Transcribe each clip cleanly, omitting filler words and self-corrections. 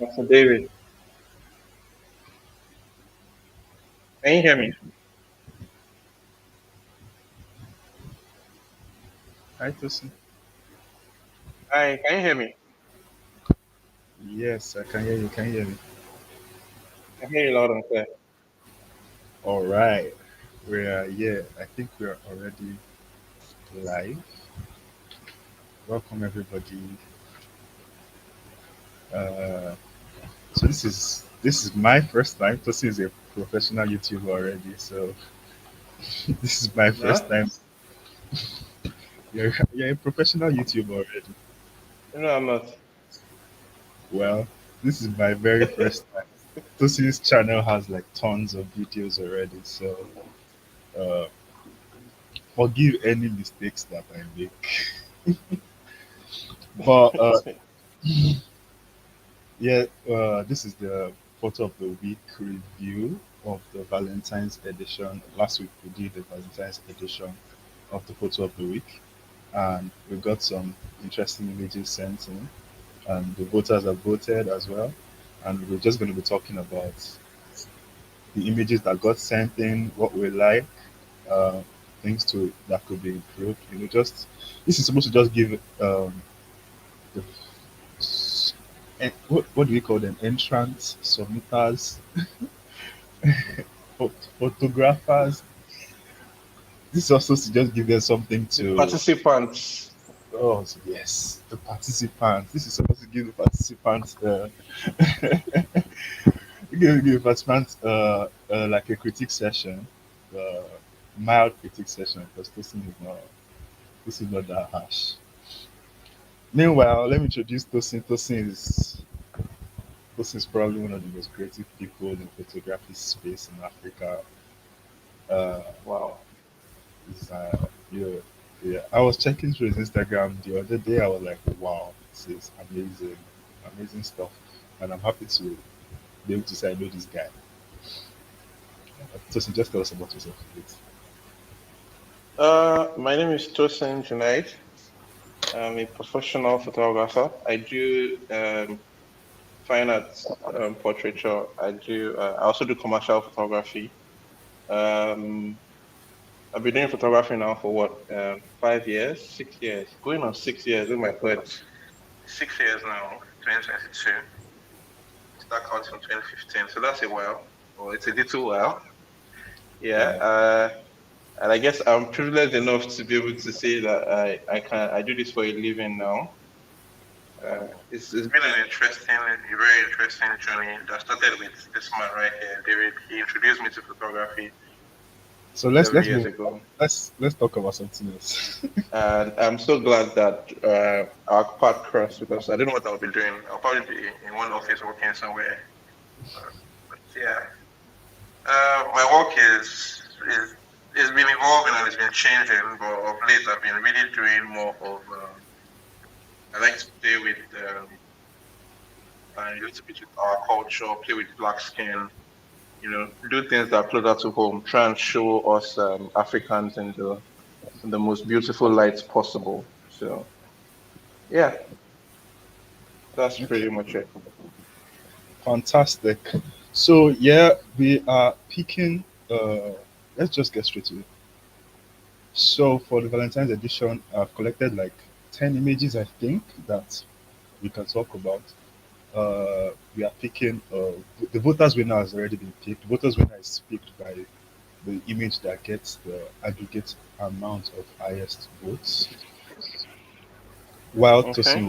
Mr. David, can you hear me? Hi, Tosin. Hi, can you hear me? Yes, I can hear you. Can you hear me? I can hear you loud and clear. All right. Yeah, I think we are already live. Welcome, everybody. Uh, so this is my first time. Tosin is a professional YouTuber already, so this is my first No? time. You're a professional YouTuber already. No, I'm not. Well, this is my very first time. Tosin's channel has like tons of videos already, so uh, forgive any mistakes that I make. But Yeah, this is the photo of the week review of the Valentine's edition. Last week we did the Valentine's edition of the photo of the week, and we got some interesting images sent in, and the voters have voted as well. And we're just going to be talking about the images that got sent in, what we like, uh, things to that could be improved. Just this is supposed to just give the what do we call them? Entrants, submitters, photographers. This is also to just give them something The to. participants. Oh yes, the participants. This is supposed to give the participants. Give the participants like a critique session, uh, mild critique session, because this is not that harsh. Meanwhile, let me introduce Tosin. Tosin is probably one of the most creative people in photography space in Africa. Uh, Wow. It's, yeah, yeah. I was checking through his Instagram the other day. I was like, wow, this is amazing, amazing stuff. And I'm happy to be able to say I know this guy. So, just tell us about yourself, please. My name is Tosin Junaid. I'm a professional photographer. I do fine arts portraiture. I also do commercial photography. Um, I've been doing photography now for what? 5 years, 6 years, going on 6 years. Oh my God, 6 years now. 2022. Start counting from 2015. So that's a while. Or it's a little while. Yeah. Yeah. And I guess I'm privileged enough to be able to say that I do this for a living now. It's been an interesting, a very interesting journey that started with this man right here, David. He introduced me to photography So let's 7 let's years move. ago, Let's talk about something else. and I'm so glad that our path crossed because I don't know what I'll be doing. I'll probably be in one office working somewhere. But yeah, my work is it's been evolving and it's been changing, but of late I've been really doing more of. I like to play with a little bit with our culture, play with black skin, do things that are closer to home, try and show us Africans in the most beautiful lights possible. So yeah, that's pretty Okay, much it. fantastic. So yeah, we are picking. Let's just get straight to it. So for the Valentine's edition, I've collected like 10 images, I think, that we can talk about. We are picking the voters winner has already been picked. Voters winner is picked by the image that gets the aggregate amount of highest votes, while Okay.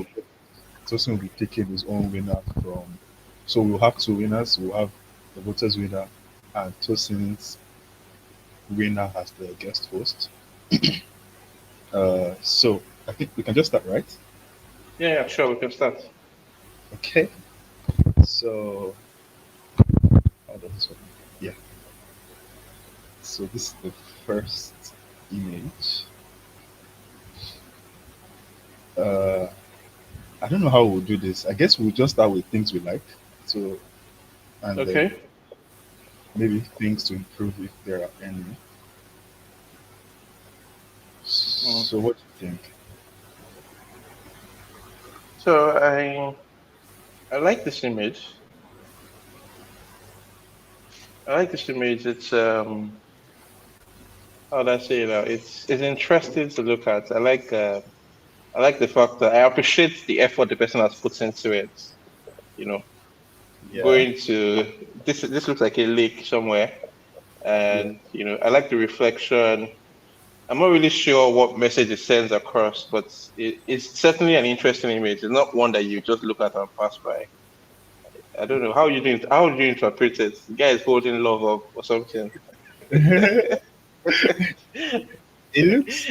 Tosin will be picking his own winner from. So we'll have two winners. We'll have the voters winner and Tosin's winner as the guest host. So I think we can just start, right? Yeah, yeah, sure, we can start. Okay. So how does this work? Yeah. So this is the first image. Uh, I don't know how we'll do this. I guess we'll just start with things we like. So, and then Okay. maybe things to improve if there are any. Mm. So, what do you think? So I I like this image. I like this image. It's how do I say it now? It's interesting to look at. I like the fact that I appreciate the effort the person has put into it. You know, Yeah, going to this looks like a lake somewhere, yeah. and I like the reflection. I'm not really sure what message it sends across, but it's certainly an interesting image. It's not one that you just look at and pass by. I don't know how do you interpret it? The guy is holding love up or something. It looks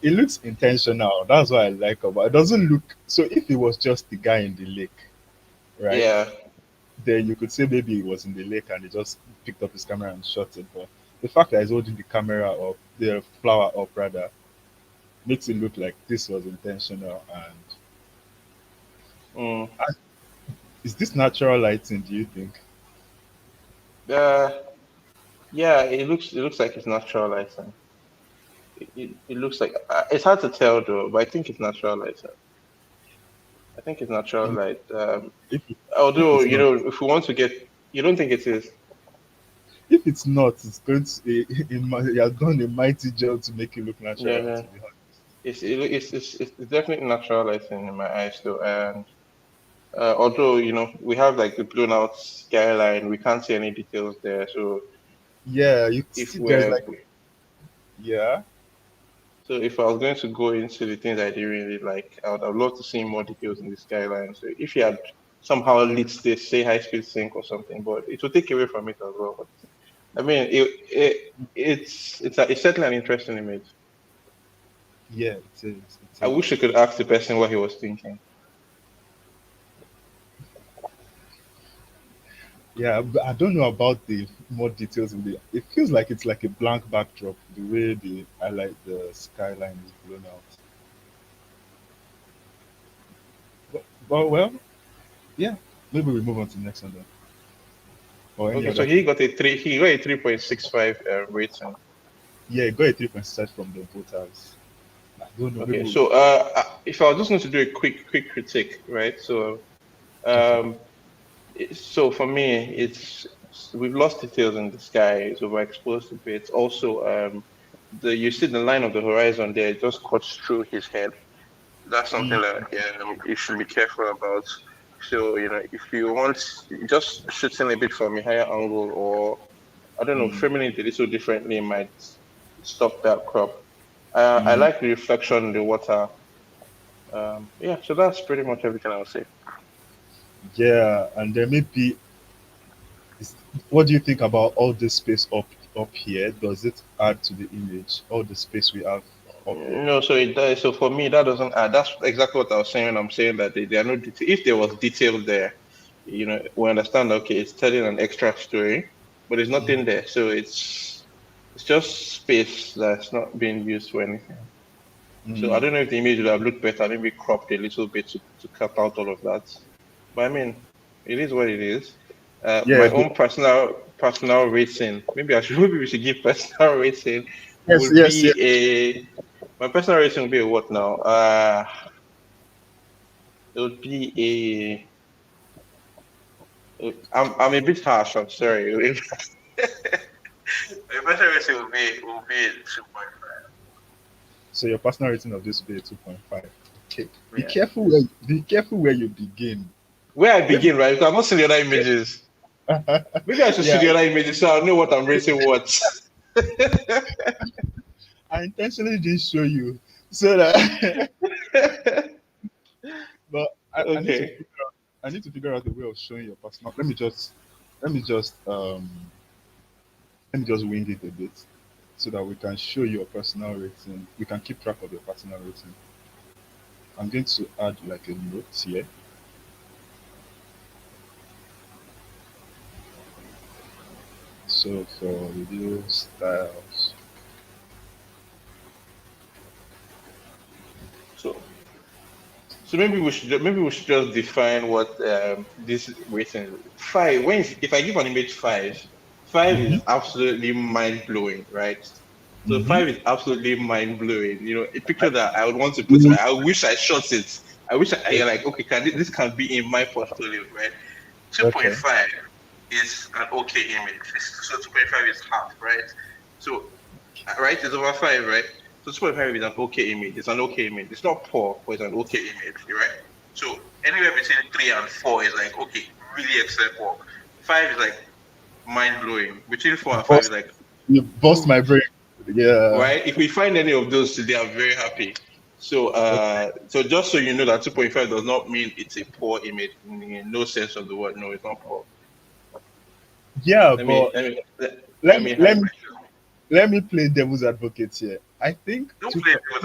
it looks intentional. That's what I like about it. It doesn't look so if it was just the guy in the lake, right? Yeah. Then you could say maybe he was in the lake and he just picked up his camera and shot it. But the fact that he's holding the camera up, the flower up rather, makes it look like this was intentional. And Mm. is this natural lighting, do you think? Uh, yeah, it looks like it's natural lighting. It looks like it's hard to tell though, but I think it's natural lighting. I think it's natural If light. if, if Although it's not, if we want to get, you don't think it is. if it's not, it's going to he has done a mighty job to make it look Yeah, natural, yeah. to be honest. It's definitely natural lighting in my eyes though, and although we have like the blown out skyline, we can't see any details there. So Yeah, you if see there's we're like yeah. so if I was going to go into the things I didn't really like, I'd love to see more details in the skyline. So if you had somehow lit this, say high speed sync or something, but it will take away from it as well. But I mean, it's certainly an interesting image. Yeah, it is. It I is. wish I could ask the person what he was thinking. Yeah, but I don't know about the more details in the. It feels like it's like a blank backdrop, the way the highlight the skyline is blown out. But well, yeah. Maybe we move on to the next one then, or any Okay, so other thing. he got a 3.65 rating. Yeah, got a 3.6 from the voters. I don't know. Maybe Okay, we so if I was just going to do a quick critique, right? So okay. um, so for me, it's we've lost details in the sky. It's overexposed a bit. Also, the you see the line of the horizon there it just cuts through his head. That's something that you should be careful about. So if you want just shooting a bit from a higher angle, or I don't know, Mm, framing it a little differently might stop that crop. I mm, like the reflection in the water. Yeah, so that's pretty much everything I'll say. yeah, and then maybe is, what do you think about all this space up here? Does it add to the image? All the space we have up here. No, so it does. So for me, that doesn't add. That's exactly what I was saying when I'm saying that there are no detail. If there was detail there, we understand. Okay, it's telling an extra story, but there's Mm, nothing there. So it's just space that's not being used for anything. So I mm, don't know if the image would have looked better, maybe cropped a little bit to cut out all of that. But I mean, it is what it is. yeah. My own personal rating. Maybe we should give personal rating. Yes. Would Yes. be Yes. a My personal rating would be a what now? It would be I'm a bit harsh. I'm sorry. My personal rating would be 2.5. So your personal rating of this will be a 2.5. Okay. Yeah. Be careful where you begin. Where I Let me begin, right? Because I've not seen the other images. Maybe I should see yeah, the other images so I know what I'm rating what. I intentionally didn't show you so that but Okay. I need to figure out a way of showing your personal. Let me just let me just wing it a bit so that we can show your personal rating. We can keep track of your personal rating. I'm going to add like a note here. So for video styles. So maybe we should just define what this rating is. Five. If I give an image five Mm-hmm. is absolutely mind blowing, right? So Mm-hmm. five is absolutely mind blowing. A picture that I would want to put. I wish I shot it. I wish I like, okay, this can be in my portfolio, right? Okay. 2.5 is an okay image. So 2.5 is half, right? So, right, it's over 5, right? So 2.5 is an okay image. It's an okay image. It's not poor, but it's an okay image, right? So anywhere between 3 and 4 is like, okay, really excellent work. 5 is like mind blowing. Between 4 and 5 is Bust, like, you bust oof, my brain. Yeah. right? If we find any of those today, I'm very happy. So, Okay. so just so you know that 2.5 does not mean it's a poor image in no sense of the word. No, it's not poor. Yeah, Let me but let me let, let let me me let hide me my. let me play devil's advocate here. I think Don't play devil's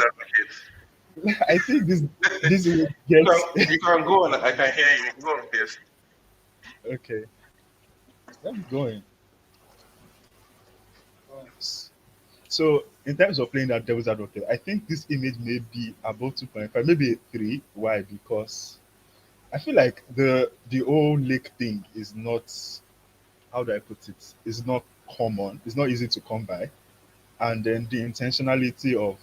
I think advocate. this will you get can go on. I can hear you. Go on, please. okay. Let me go in. So in terms of playing that devil's advocate, I think this image may be above 2.5, maybe a 3. Why? Because I feel like the whole lake thing is not, how do I put it? It's not common. It's not easy to come by. And then the intentionality of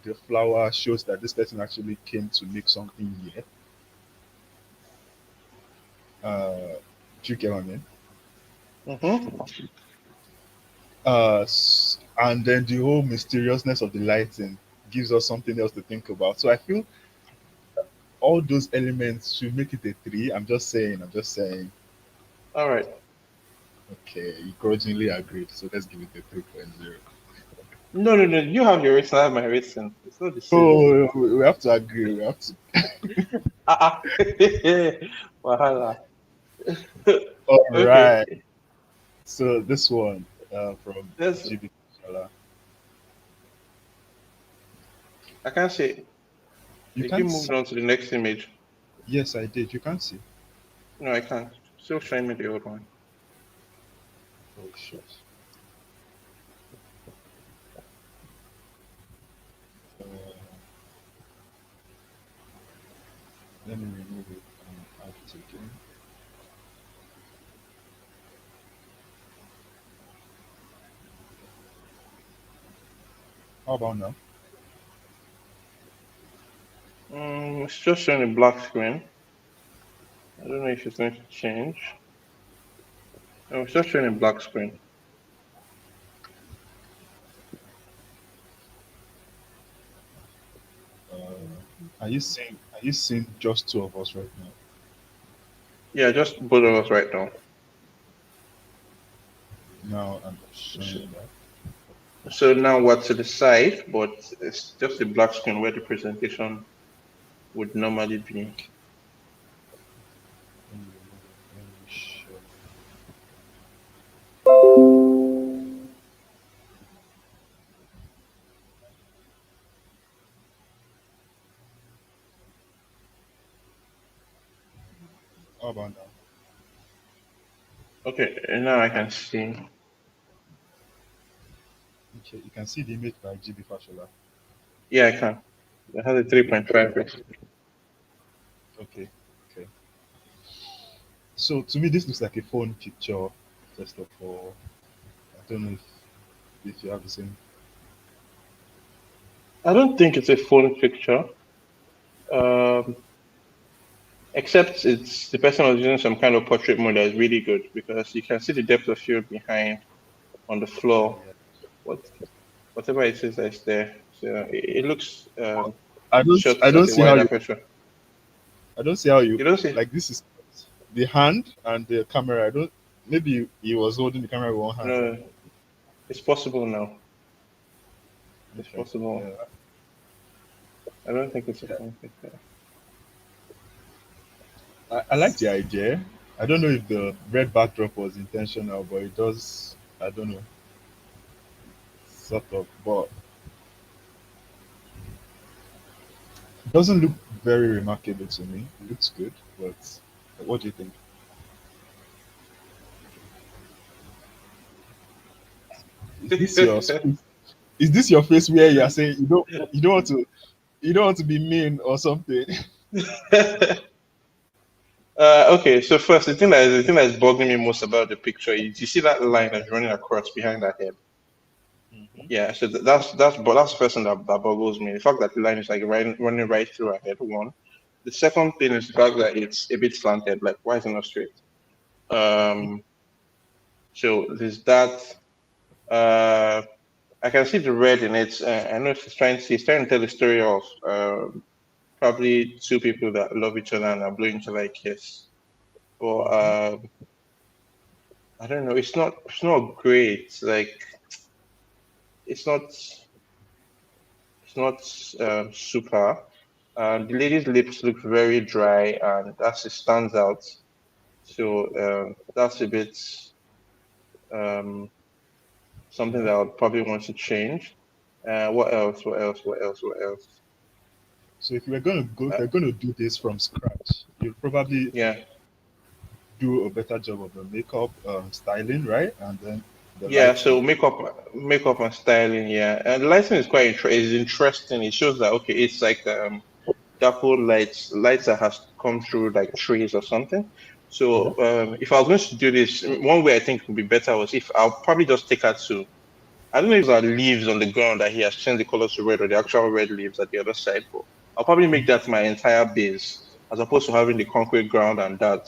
the flower shows that this person actually came to make something here. Do you get what I mean? Mm-hmm. And then the whole mysteriousness of the lighting gives us something else to think about. So I feel all those elements should make it a 3. I'm just saying. I'm just saying. All right. Okay, you grudgingly agreed. So let's give it a 3.0. No, no, no. You have your rating. I have my rating. It's not the same. Oh, we have to agree. We have to. Ah, ah. Wahala. All Okay. right. So this one from That's. GB Shala. I can't say. You Did you can't move see. on to the next image? Yes, I did. You can't see. No, I can't. Still showing me the old one. Oh shit. Uh, let me remove it and add it again. How about now? It's just showing a black screen. I don't know if it's going to change. Oh, it's just showing a black screen. Are you seeing just two of us right now? Yeah, just both of us right now. Now I'm So, showing you that. so now we're to the side, but it's just a black screen where the presentation would normally be. Let me show. How about now? Okay, and now I can see. Okay, you can see the image by GB Fashola. Yeah, I can. It has a 3.5 rating. Okay, okay. So to me, this looks like a phone picture. First of all, I don't know if you have the same. I don't think it's a phone picture, um, except it's the person was using some kind of portrait mode that is really good because you can see the depth of field behind on the floor. Yeah. What whatever it is that's there. So it looks shot I don't at a see how wide you. aperture. I don't see how you You don't see? like. This is the hand and the camera. I don't. Maybe he was holding the camera with one hand. No, it's possible now. It's Okay. Yeah. possible. I don't think it's a Yeah. phone picture. I like the idea. I don't know if the red backdrop was intentional, but it does. I don't know, sort of. But it doesn't look very remarkable to me. It looks good, but what do you think? Is this your is this your face where you are saying you don't want to be mean or something? Okay, so first, the thing that's bugging me most about the picture is you see that line that's running across behind that head. Mhm. Yeah, so that's the first thing that boggles me. The fact that the line is like running right through her head. One, The second thing is the fact that it's a bit slanted. Like, why is it not straight? Um, so there's that. Uh, I can see the red in it. I know she's trying to tell the story of probably two people that love each other and are blowing each other a kiss. But I don't know. It's not great. Like it's not super. The lady's lips look very dry, and that's it stands out. So that's a bit um, something that I would probably want to change. What else? What else? What else? What else? So if Uh, you're gonna do this from scratch, you'll probably yeah, do a better job of the makeup, styling, right? And then the yeah. lighting. So makeup and styling. Yeah, and the lighting is quite is interesting. It shows that okay, it's like dapple lights that has come through like trees or something. Yeah. So if I was going to do this, one way I think would be better was if I'll probably just take her to I don't know if there are leaves on the ground that he has changed the colors to red or the actual red leaves at the other side, but I'll probably make that my entire base as opposed to having the concrete ground and that.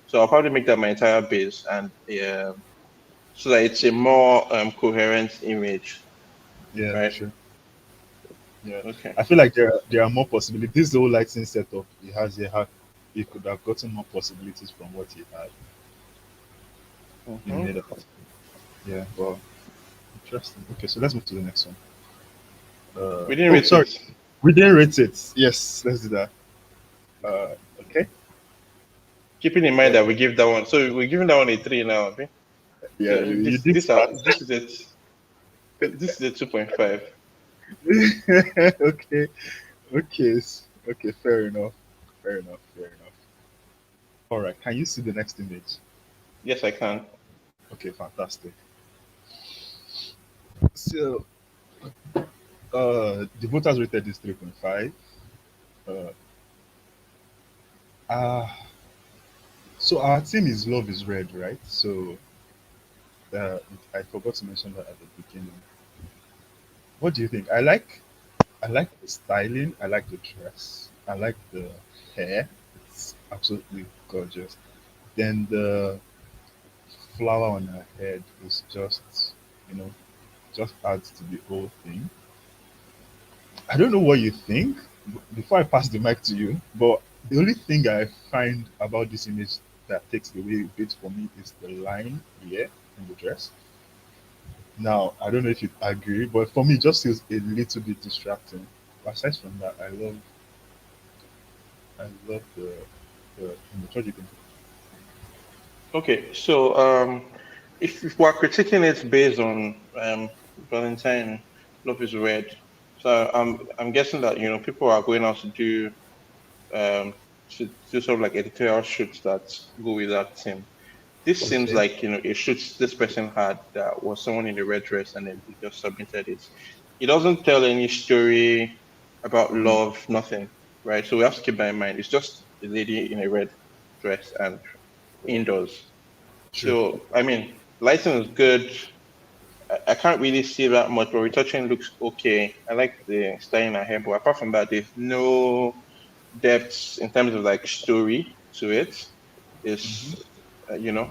So I'll probably make that my entire base and so that it's a more coherent image, Yeah, right? sure. Yeah, Okay. I feel like there are more possibilities. This whole lighting setup he could have gotten more possibilities from what he had. He hmm made it. Yeah, well, interesting. Okay, so let's move to the next one. We didn't Oh, rate sorry, it. we didn't rate it. Yes, let's do that. Okay. Keeping in mind Uh, that we give that one, so we're giving that one a three now. Okay? yeah, So you this did this start. this is it. This is a 2.5. Okay, okay, fair enough. Fair enough. Fair enough. All right. Can you see the next image? Yes, I can. Okay, fantastic. So, the voters rated this 3.5. Uh, uh, so our team is Love is Red, right? So, uh, I forgot to mention that at the beginning. What do you think? I like the styling. I like the dress. I like the hair. It's absolutely gorgeous. Then the flower on her head is just, you know, just adds to the whole thing. I don't know what you think before I pass the mic to you, but the only thing I find about this image that takes away a bit for me is the line here in the dress. Now, I don't know if you agree, but for me, it just feels a little bit distracting. Aside from that, I love the image. What do you think? Okay, so if we're critiquing it based on Valentine, Love is Red, so I'm guessing that people are going out um to do sort of like editorial shoots that go with that theme. This seems Okay. like a shoot this person had that was someone in a red dress and then he just submitted it. It doesn't tell any story about Mm, love, nothing, right? So we have to keep that in mind. It's just a lady in a red dress and indoors. true. So, I mean, lighting is good. I can't really see that much, but retouching looks okay. I like the styling ahead, but apart from that, there's no depth in terms of like story to it. Hmm. It's,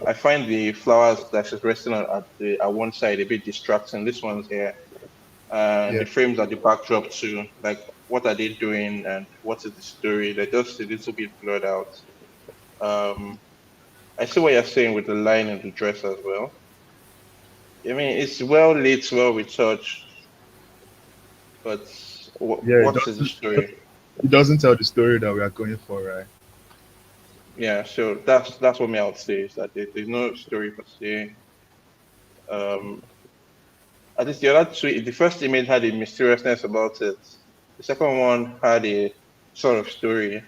I find the flowers that she's resting on at one side a bit distracting. This one's here, and Yeah. the frames at the backdrop too. Like, what are they doing, and what is the story? They're just a little bit blurred out. Um, I see what you're saying with the line and the dress as well. I mean, it's well lit, well retouched, but Yeah, what is the story? it doesn't tell the story that we are going for, right? Yeah, so that's what me I would say is that there's no story per se. Um, at least the other two, the first image had a mysteriousness about it. The second one had a sort of story,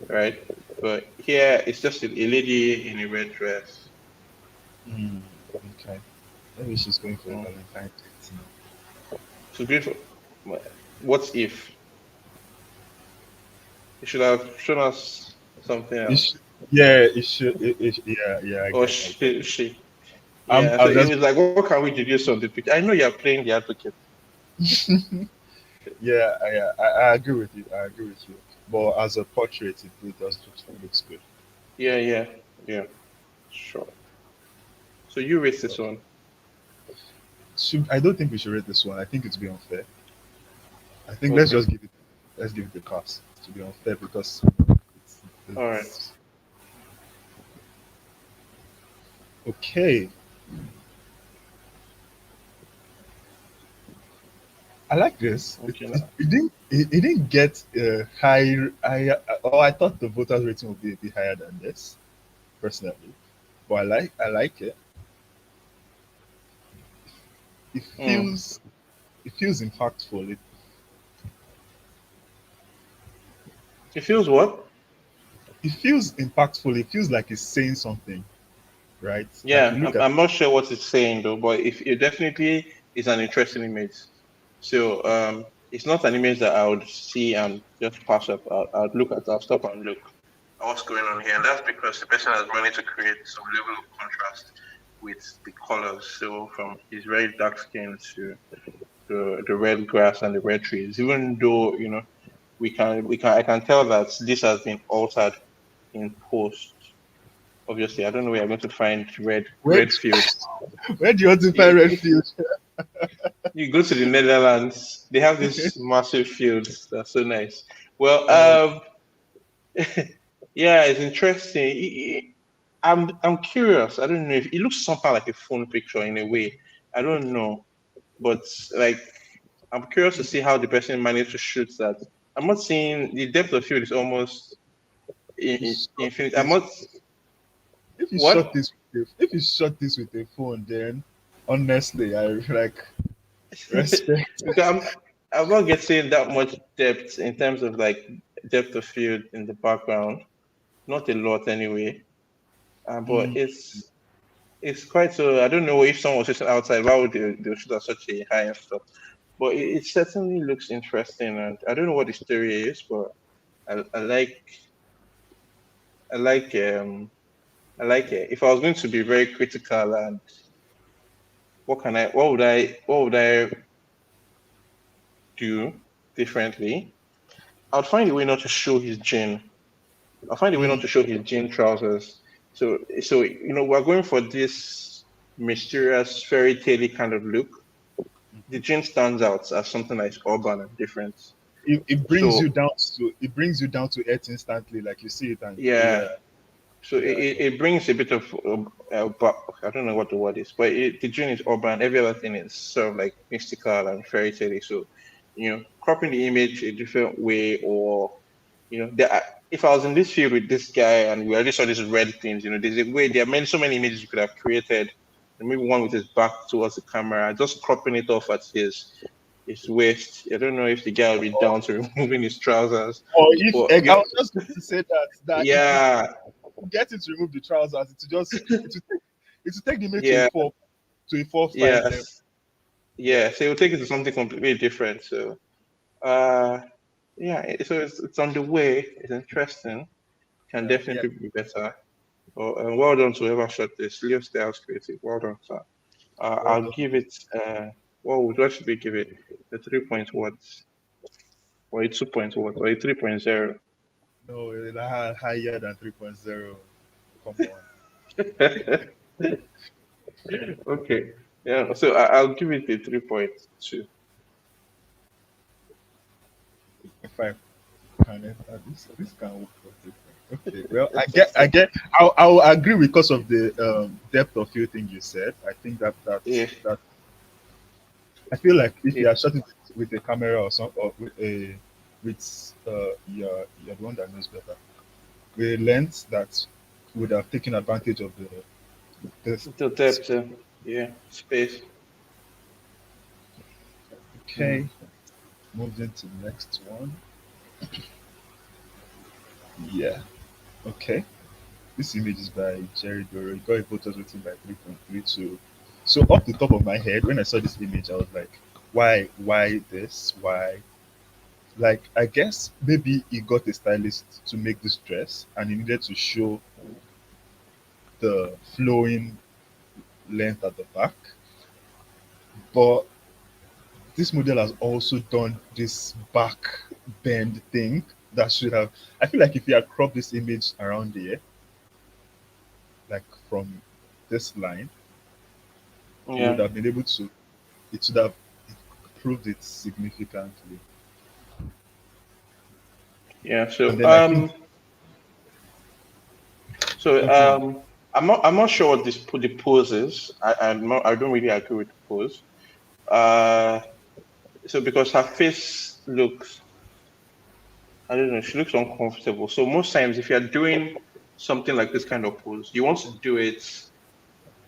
right? But here it's just a lady in a red dress. Mm, okay. Maybe she's going for a Mm. Valentine date. So beautiful. What if you should have shown us something It else? should, yeah, it should. Yeah, yeah. I Or get. I get. she I'm. yeah, so I'm it just. was like, what can we deduce from the picture? I know you're playing the advocate. Yeah. I agree with you. I agree with you. but as a portrait, it does looks good. Yeah, yeah, yeah. Sure. So you raise this one. I don't think we should rate this one. I think it's be unfair. I think Okay. let's give it the pass to be unfair because All right. it's okay. I like this. Okay. Now. It didn't get high. Oh, I thought the voters rating would be a bit higher than this, personally. But I like it. It Mm. feels it feels impactful. It feels what? It feels impactful. It feels like it's saying something, right? Like you Yeah, look at I'm not sure what it's saying though, but if it definitely is an interesting image. So it's not an image that I would see and just pass up. I'll look at. I'll stop and look at what's going on here, and that's because the person has managed to create some level of contrast with the colors. So from his very dark skin to the red grass and the red trees, even though we can I can tell that this has been altered in post. Obviously, I don't know where I'm going to find where red fields. where do you want to find red You field? you go to the Netherlands, they have these massive fields. That's so nice. Well, Oh, yeah, it's interesting. I'm curious. I don't know if it looks something like a phone picture in a way. I don't know, but like I'm curious to see how the person managed to shoot that. I'm not seeing the depth of field is almost if you shot infinite. I'm this, not if you shot what? this, if you shot this with a phone, then honestly, I like respect. Because I'm not getting that much depth in terms of like depth of field in the background. Not a lot anyway. But Mm, it's quite so. I don't know if someone was sitting outside. Why would they shoot at such a high and stuff? But it certainly looks interesting, and I don't know what the story is, but I like I like I like it. If I was going to be very critical and what would I do differently? I'd find a way not to show his gin. I'll find a way not mm, to show his jean trousers. So we're going for this mysterious fairy tale kind of look. The jean stands out as something that is urban and different. So it brings you down to earth instantly, like you see it, and yeah, yeah, so yeah, it brings a bit of I don't know what the word is, but the jean is urban. Every other thing is sort of like mystical and fairy tale. So cropping the image a different way, or if I was in this field with this guy and we already saw these red things, there's a way there are so many images you could have created. And maybe one with his back towards the camera, just cropping it off at his waist. I don't know if the guy will be down to removing his trousers, or if but I was just going to say that if you yeah, get it to remove the trousers, it will take the image yeah, to a 4-5 level. yes, yeah. So he'll take it to something completely different. So uh, yeah, so it's on the way. It's interesting. Can Yeah, definitely be better. And well done to whoever shot this. Leo Styles Creative. Well done, sir. well I'll done. give it, what should we give it? The 3 point what? Or a 2 point what? Or a 3.0? No, higher than 3.0. Come on. Okay. Yeah, so I'll give it a 3.2. If I can enter this can work for different. Okay, well, I'll agree because of the depth of field thing you said. I think Yeah, that I feel like if yeah. you are shot it with a camera or some or with you're the one that knows better. With a lens that would have taken advantage of the The depth, yeah, space. Mm. okay. Moving to the next one. Yeah. Okay. This image is by Jerry Doro. It got a photos rating by 3.32. So off the top of my head, when I saw this image, I was like, why this? Why? Like, I guess maybe he got a stylist to make this dress and he needed to show the flowing length at the back. But this model has also done this back bend thing that should have. I feel like if you had cropped this image around here, like from this line, you would Yeah, have been able to. It should have improved it significantly. yeah. And then I think. So Okay. I'm not sure what the pose is. I don't really agree with the pose. Uh, so because her face looks, I don't know, she looks uncomfortable. So most times, if you're doing something like this kind of pose, you want to do it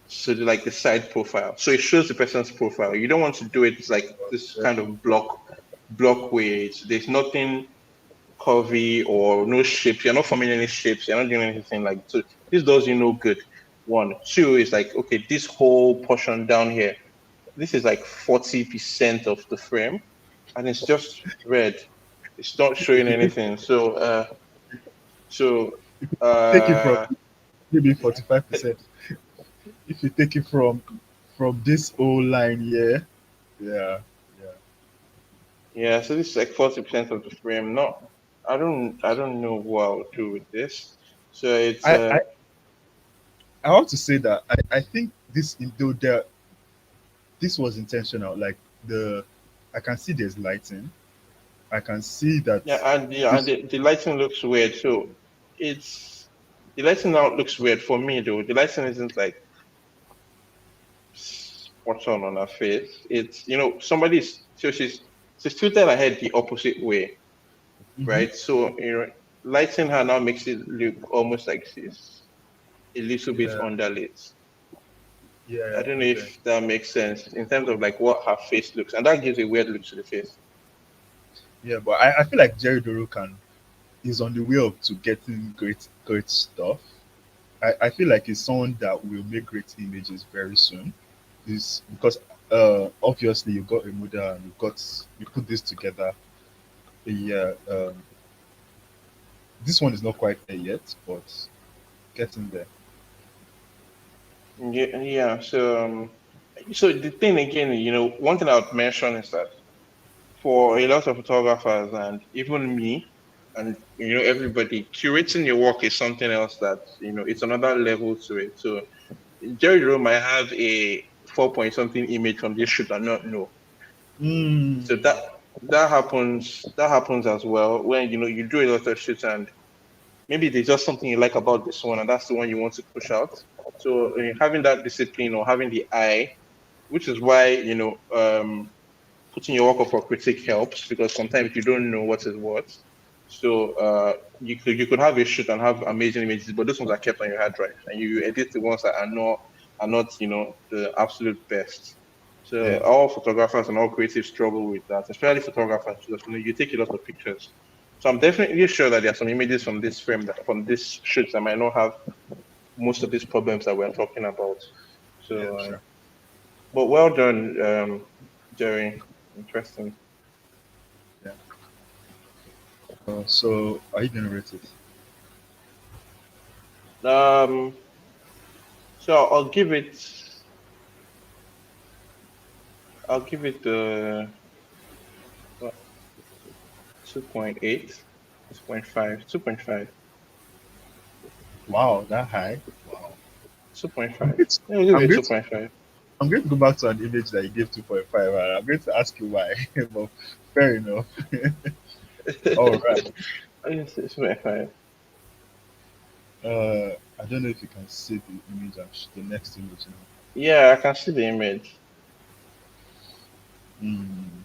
so like the side profile, so it shows the person's profile. You don't want to do it like this kind of block way. There's nothing curvy or no shapes. You're not forming any shapes. You're not doing anything like so. This does you no good. One, two is like okay, this whole portion down here. This is like 40% of the frame, and it's just red. It's not showing If you take anything. So take it from uh, maybe 45%, if you take it from this whole line here, yeah, yeah. yeah. So this is like 40% of the frame. Not, I don't know what I'll do with this. So it's I I, I want to say that I think this though there this was intentional. Like the I can see there's lighting. I can see that yeah, and this. the lighting looks weird. So it's the lighting now looks weird for me though. The lighting isn't like spot on her face. It's somebody's so she's tilted her head the opposite way, Mhm. right? So lighting her now makes it look almost like she's a little bit Yeah, underlit. I yeah, don't know okay. if that makes sense in terms of like what her face looks, and that gives a weird look to the face. Yeah, but I feel like Jerry Doro can is on the way up to getting great stuff. I feel like he's someone that will make great images very soon. Is because obviously you got a model and you put this together. Yeah, this one is not quite there yet, but getting there. Yeah, yeah. So the thing again, one thing I would mention is that for a lot of photographers and even me, and everybody, curating your work is something else that it's another level to it. So Jerry Rowe might have a 4 point something image from this shoot and not know. Mm, So that happens as well when you do a lot of shoots and maybe there's just something you like about this one and that's the one you want to push out. So having that discipline or having the eye, which is why putting your work up for critique helps because sometimes you don't know what is what. So you could have a shoot and have amazing images, but those ones are kept on your hard drive, and you edit the ones that are not the absolute best. So yeah, all photographers and all creatives struggle with that, especially photographers because you take a lot of pictures. So I'm definitely sure that there are some images from this frame from this shoot that might not have most of these problems that we're talking about. yeah, So, sure. but well done, Jerry. Interesting. Yeah. So are you gonna rate it? Um, so I'll give it 2.8, 2.5, 2.5, Wow, that high. Wow. I'm 2.5. going to, Yeah, I'll give I'm it going to 2.5. I'm going to go back to an image that you gave 2.5, and I'm going to ask you why. But fair enough. All right. I guess it's 2.5. I don't know if you can see the image the next image now. Yeah, I can see the image. Hmm.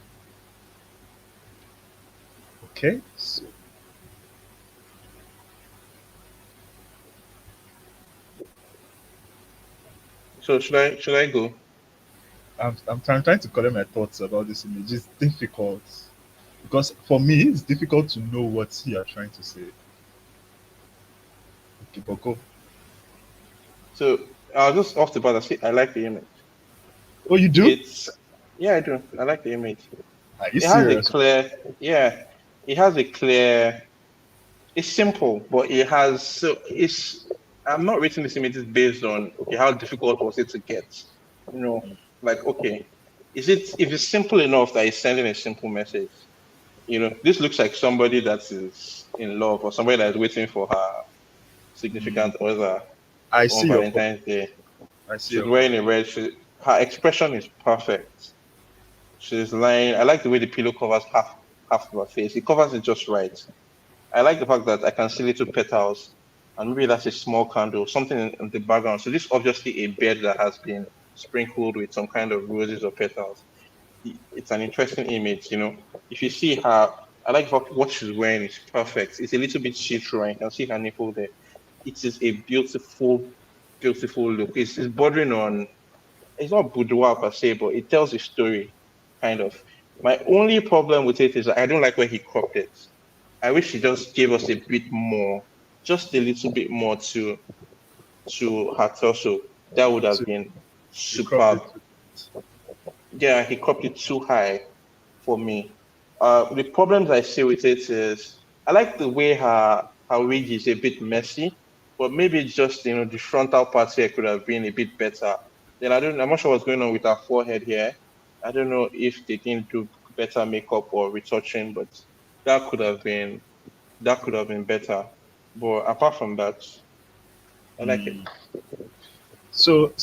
Okay. So So should I go? I'm trying to collect my thoughts about this image. It's difficult because for me it's difficult to know what you are trying to say. Okay, but go. So I'll just off the bat. I like the image. Oh, you do? It's Yeah, I do. I like the image. Are you It has a serious? clear, yeah. It has a clear. It's simple, but it has. So it's. I'm not rating this image based on okay, how difficult was it to get? You know, like okay, is it if it's simple enough that it's sending a simple message? This looks like somebody that is in love or somebody that is waiting for her Mm, significant other I on see your point. Valentine's Day. I see She's your point. wearing a red. Her expression is perfect. She's lying. I like the way the pillow covers half of her face. It covers it just right. I like the fact that I can see little petals, and maybe that's a small candle, something in the background. So this is obviously a bed that has been sprinkled with some kind of roses or petals. It's an interesting image. If you see her, I like what she's wearing is perfect. It's a little bit see-through, and you can see her nipple there. It is a beautiful, beautiful look. It's bordering on. It's not boudoir per se, but it tells a story, kind of. My only problem with it is I don't like where he cropped it. I wish he just gave us a bit more, just a little bit more to her torso. That would have So been you cropped it. superb. Yeah, he cropped it too high for me. The problems I see with it is I like the way her wig is a bit messy, but maybe just the frontal part here could have been a bit better. Then I'm not sure what's going on with her forehead here. I don't know if they didn't do better makeup or retouching, but that could have been that could have been better. But apart from that, I like it. Mm. So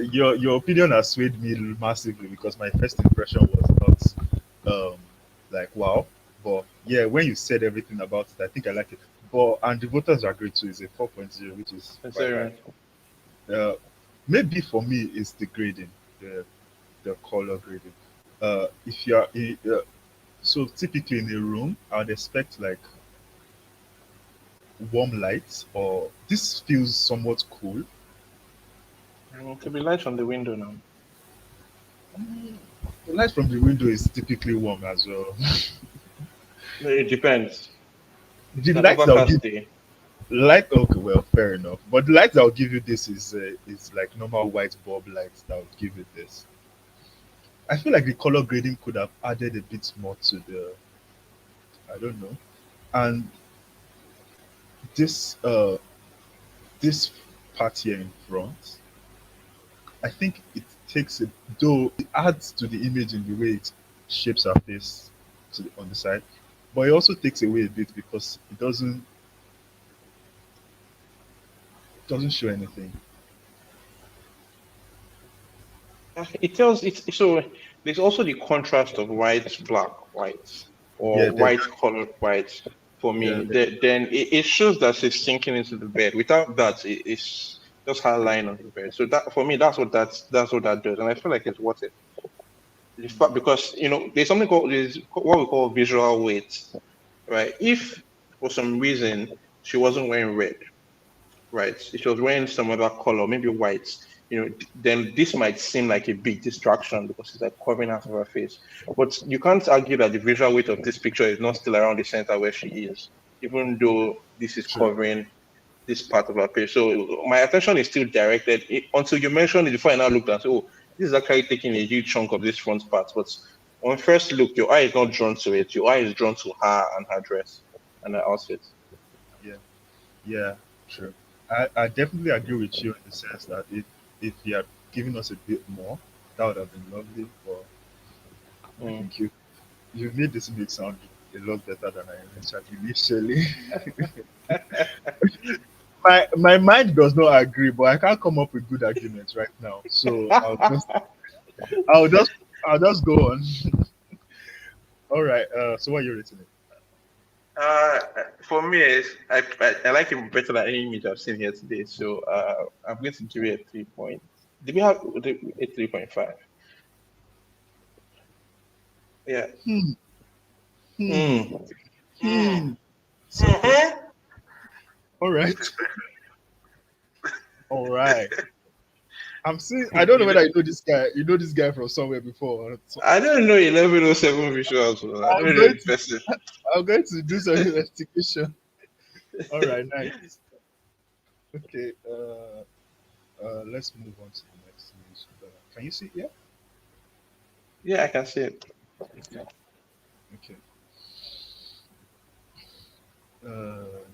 your opinion has swayed me massively because my first impression was not like wow, but yeah, when you said everything about it, I think I like it. But and the voters agreed to is a 4.0, which is quite high. Considering. Uh, Maybe for me is the grading, the color grading. If you are so typically in a room, I'd expect like warm lights, or this feels somewhat cool. Could be light from the window now. The light from the window is typically warm as well. No, it depends. If The it's an light that will overcast give day, light, okay, well, fair enough. But the light that will give you this is like normal white bulb lights that will give it this. I feel like the color grading could have added a bit more to the, I don't know. And this this part here in front, I think it takes it, though it adds to the image in the way it shapes our face on the side, but it also takes away a bit because it doesn't show anything. it tells it's so. There's also the contrast of white, black, white, Yeah, or there, white colored white. For yeah, me, there, then it shows that she's sinking into the bed. Without that, it's just her lying on the bed. So that for me, that's what that does, and I feel like it's worth it. The fact because there's something called there's what we call visual weight, right? If for some reason she wasn't wearing red, right? If she was wearing some other color, maybe white, then this might seem like a big distraction because it's like covering half of her face. But you can't argue that the visual weight of this picture is not still around the center where she is, even though this is true. covering this part of her face. So my attention is still directed until you mentioned it before I now looked and said, oh, this is actually taking a huge chunk of this front part. But on first look, your eye is not drawn to it. Your eye is drawn to her and her dress and her outfit. Yeah, yeah, true. I definitely agree with you in the sense that if you had given us a bit more, that would have been lovely. But I Mm. think you made this make sound a lot better than I initially. My mind does not agree, but I can't come up with good arguments right now. So I'll just I'll just go on. All right. So what are you rating it? Uh, for me, I like it better than any image I've seen here today. So I'm going to give it a 3 point. Did we have a 3.5? Yeah. Hmm. Hmm. Mm. Mm. Hmm. Okay. Mhm. All right. All right. I'm seeing. I don't know You whether know, you know this guy. You know this guy from somewhere before. So I don't know 1107 visuals. I I'm don't know going the to. person. I'm going to do some investigation. All right. Nice. Okay. Let's move on to the next news. Can you see? Yeah. Yeah, I can see it. Okay. Uh,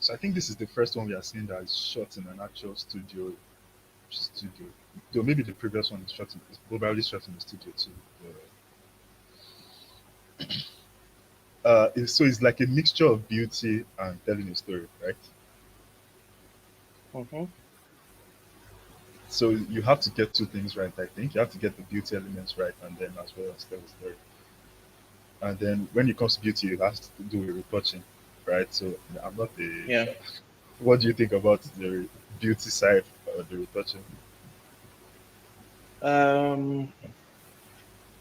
so I think this is the first one we are seeing that is shot in an actual studio studio. Though maybe the previous one is probably shot in the studio too. So it's like a mixture of beauty and telling a story, right? Mm-hmm. So you have to get two things right, I think. You have to get the beauty elements right and then as well as tell the story. And then when it comes to beauty, it has to do with retouching, right? So I'm not a. Yeah. What do you think about the beauty side or the retouching? Um.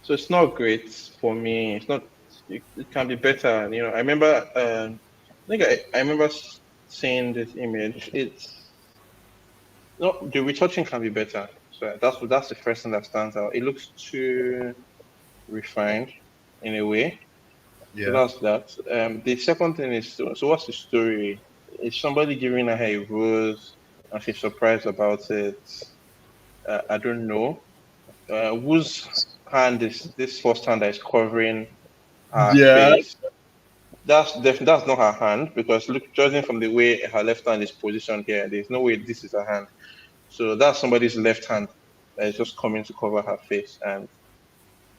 So it's not great for me. It's not. It can be better. I remember. I think I remember seeing this image. It's no. The retouching can be better. So that's the first thing that stands out. It looks too refined in a way. So Yeah. that's that. The second thing is, so what's the story? Is somebody giving her a rose and she's surprised about it? I don't know. Whose hand is this first hand that is covering her Yeah. face? That's not her hand because look, judging from the way her left hand is positioned here, there's no way this is her hand. So that's somebody's left hand that is just coming to cover her face, and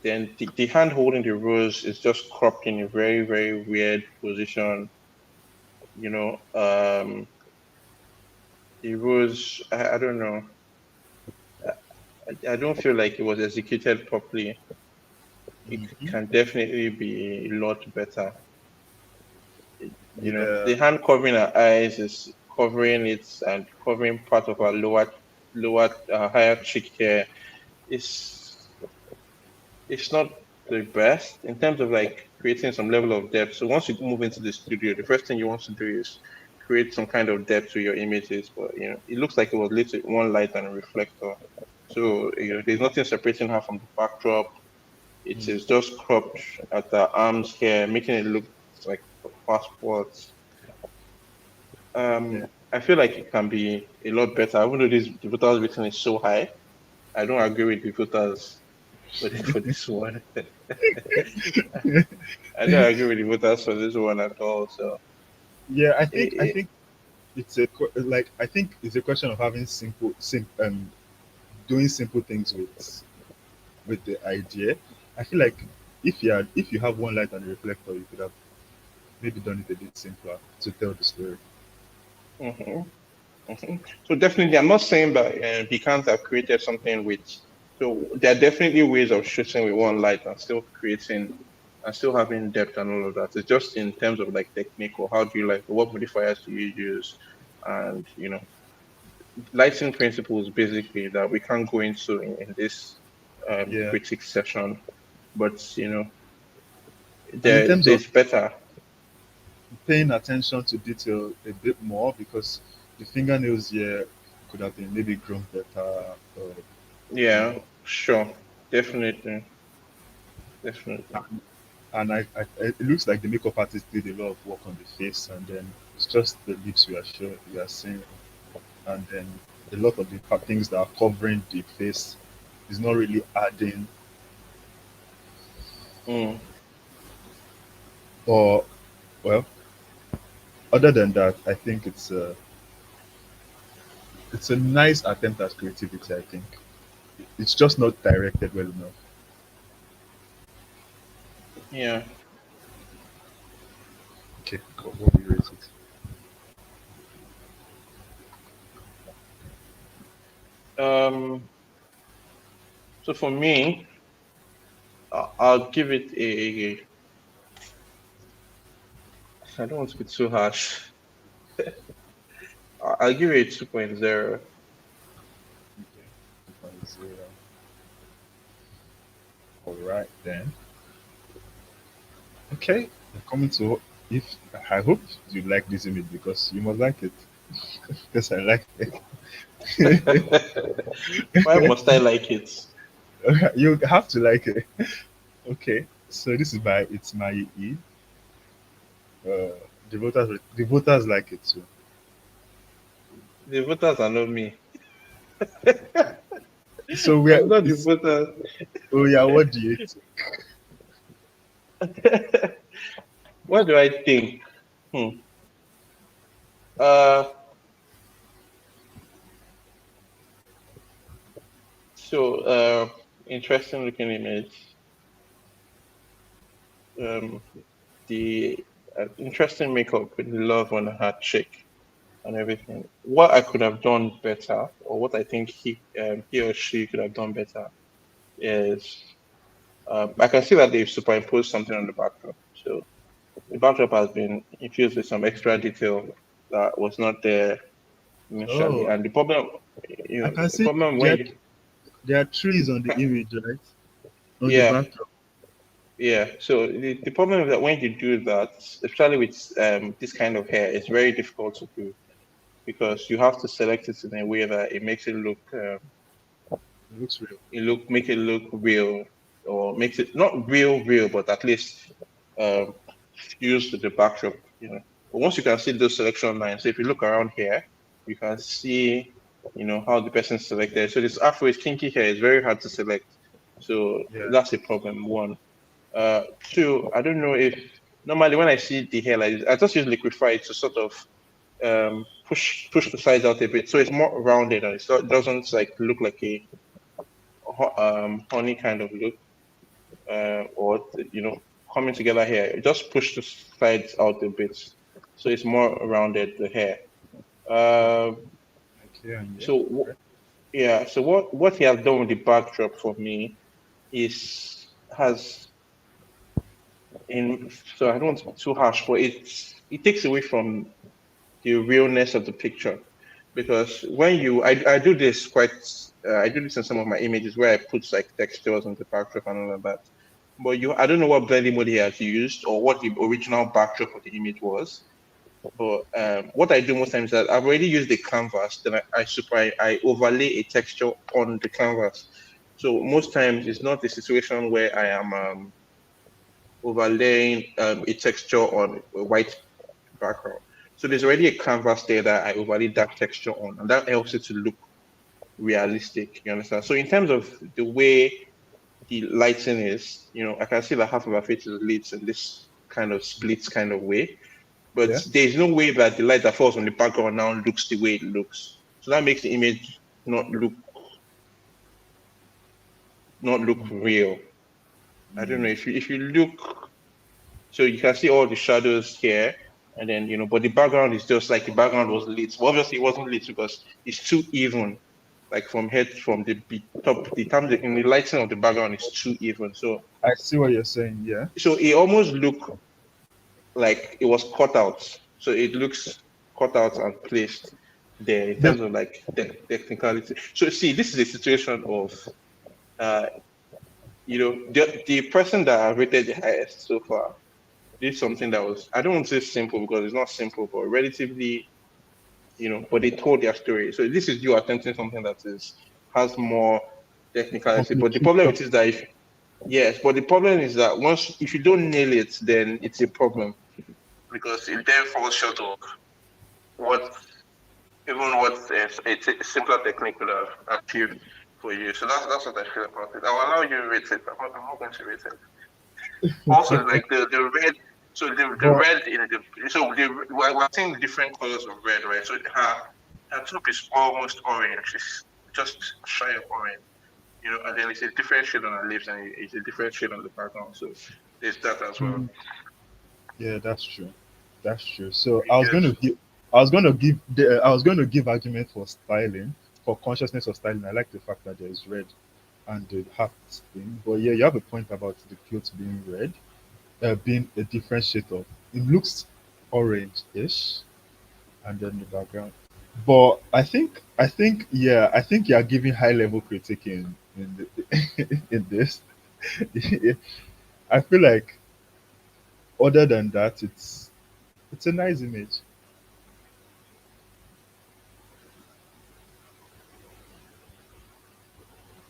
then the hand holding the rose is just cropped in a very, very weird position. The rose, I don't know. I don't feel like it was executed properly. It Mhm. can definitely be a lot better. Yeah. The hand covering her eyes is covering it and covering part of her lower, higher cheek hair. It's it's not the best in terms of like creating some level of depth. So once you move into the studio, the first thing you want to do is create some kind of depth to your images. But it looks like it was lit with one light and a reflector. So there's nothing separating her from the backdrop. It Mm. is just cropped at the arms here, making it look like a passport. Yeah. I feel like it can be a lot better, even though this the voters rating is so high. I don't agree with the voters for this one. I don't agree with the voters for this one at all. So Yeah. I it, think. I it, think it's like I think it's a question of having doing simple things with the idea. I feel like if you have one light and a reflector, you could have maybe done it a bit simpler to tell the story. mhm, mhm. So definitely, I'm not saying that he can't have created something with. So there are definitely ways of shooting with one light and still creating and still having depth and all of that. It's just in terms of like technique or how do you like what modifiers do you use, and lighting principles basically that we can't go into in this Yeah. critique session. But And in terms of there's better. paying attention to detail a bit more because the fingernails here could have been maybe grown better. You Yeah, know, sure, definitely, definitely. it looks like the makeup artist did a lot of work on the face, and then it's just the lips we are seeing, and then a lot of the things that are covering the face is not really adding. Mm, Or well, other than that, I think it's a nice attempt at creativity. I think it's just not directed well enough. yeah. Okay, what we rate it? Um. So for me, I'll give it a. I don't want to be too harsh. I'll give it a 2.0. Okay, 2.0. All right then. Okay, we're coming to if I hope you like this image because you must like it because I like it. Why must I like it? You have to like it. Okay, so this is by it's my E. The voters like it too. The voters are not me. So we are. I'm not the It's voters. oh yeah. What do you think? What do I think? Hmm. Uh, Interesting looking image. The interesting makeup with love on a heart cheek and everything. What I could have done better, or what I think he or she could have done better, is I can see that they've superimposed something on the backdrop. So the backdrop has been infused with some extra detail that was not there initially. Oh, And the problem, I can the see problem when you, there are trees on the image, right? On the yeah, backdrop. yeah. So the problem is that when you do that, especially with this kind of hair, it's very difficult to do because you have to select it in a way that it makes it look It looks real. make it look real, or makes it not real, but at least um, fused to the backdrop. But once you can see those selection lines, so if you look around here, you can see how the person selected. So this afro is kinky hair is very hard to select. So Yeah. that's a problem. One. Two, I don't know if normally when I see the hair like this, I just use liquify to sort of push the sides out a bit, so it's more rounded and it doesn't like look like a honey kind of look, or coming together here. Just push the sides out a bit, so it's more rounded the hair. Uh, Okay, and yeah. so Right. yeah, so what he has done with the backdrop for me is has in so I don't want to be too harsh, but it takes away from the realness of the picture, because when I do this quite I do this in some of my images where I put like textures on the backdrop and all of that. But I don't know what blending mode he has used or what the original backdrop of the image was. But what I do most times is that I've already used the canvas, then I overlay a texture on the canvas. So most times it's not the situation where I am overlaying a texture on a white background. So there's already a canvas there that I overlay that texture on, and that helps it to look realistic. You understand? So in terms of the way the lighting is, I can see that half of her face is lit in this kind of splits kind of way, but Yeah. there's no way that the light that falls on the background now looks the way it looks. So that makes the image not look Mm, real. I don't know mm. if you look. So you can see all the shadows here, and then but the background is just like the background was lit. But obviously, it wasn't lit because it's too even, like from the top. The time in the lighting of the background is too even. So I see what you're saying. Yeah. it almost looked like it was cut out. So it looks cut out and placed there in The, terms of like technicality. So see, this is a situation of uh, the person that I rated the highest so far did something that was, I don't want to say simple because it's not simple, but relatively, but they told their story. So this is you attempting something that has more technicality. But the problem complication. is that yes, but the problem is that if you don't nail it, then it's a problem because it then falls short of what what a simpler technique could have achieved for you. So that's what I feel about it. I'll allow you to rate it. I'm not going to rate it. Also, like the red, so the But red in the so we're seeing different colors of red, right? So her top is almost orange. It's just shy of orange, and then it's a different shade on her lips and it's a different shade on the background. So there's that as well. mm, yeah, that's true. That's true. So You get I was going to give argument for styling, for consciousness of styling. I like the fact that there is red and the heart thing. But yeah, you have a point about the clothes being red, being a different shade of. It looks orange-ish, and then the background. But yeah, I think you are giving high level critique in this. I feel like other than that, it's a nice image.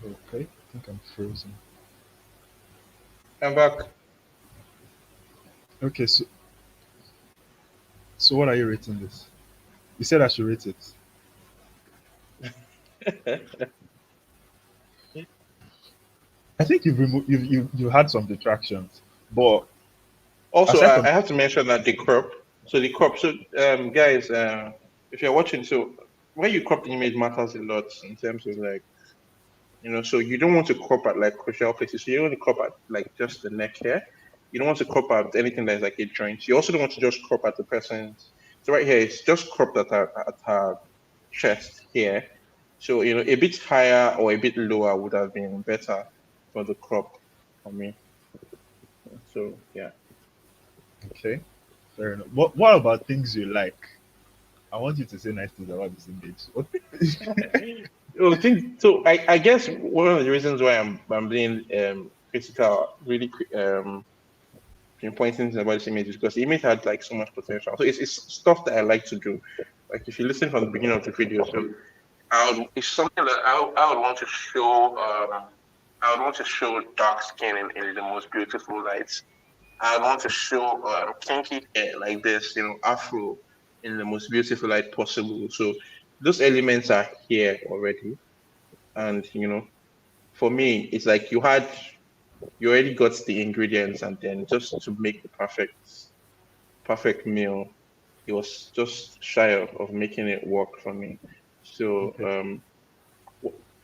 Okay, I think I'm frozen. I'm back. Okay, so what are you rating this? You said I should rate it. I think you've removed you had some detractions, but Also, aside I from have to mention that the crop. So the crop. So guys, if you're watching, so when you crop the image matters a lot in terms of like So you don't want to crop at like crucial places. So you don't want to crop at like just the neck here. You don't want to crop at anything that's like a joint. You also don't want to just crop at the person's. So right here, it's just cropped at her chest here. So a bit higher or a bit lower would have been better for the crop for me. So yeah. Okay, fair enough. What about things you like? I want you to say nice things about this image. What? Well, I guess one of the reasons why I'm being critical, really pinpointing things about this image is because the image had like so much potential. So it's stuff that I like to do. Like if you listen from the beginning of the video, so it's something that I would want to show. I would want to show dark skin in the most beautiful lights. I want to show kinky hair like this, afro in the most beautiful light possible. So those elements are here already, and for me, it's like you already got the ingredients, and then just to make the perfect meal, it was just shy of making it work for me. So Okay.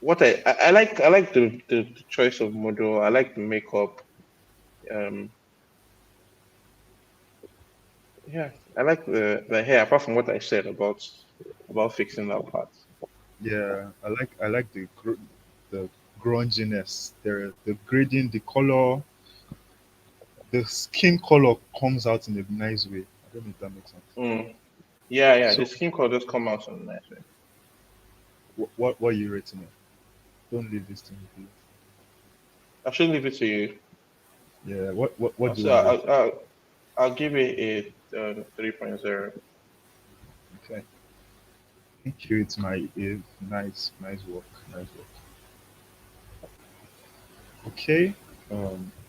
what I like the choice of model. I like the makeup. Um, yeah, I like the hair. Apart from what I said about fixing that part. Yeah, I like the grunginess. The grading, the color, the skin color comes out in a nice way. I don't know if that makes sense. Mm. Yeah. The So skin color just come out in a nice way. what are you rating it? Don't leave this to me, please. I should leave it to you. Yeah, what do you So want to rate it? I'll give it a 3.0. Okay. Thank you. It's my Eve. Nice work. Nice work. Okay.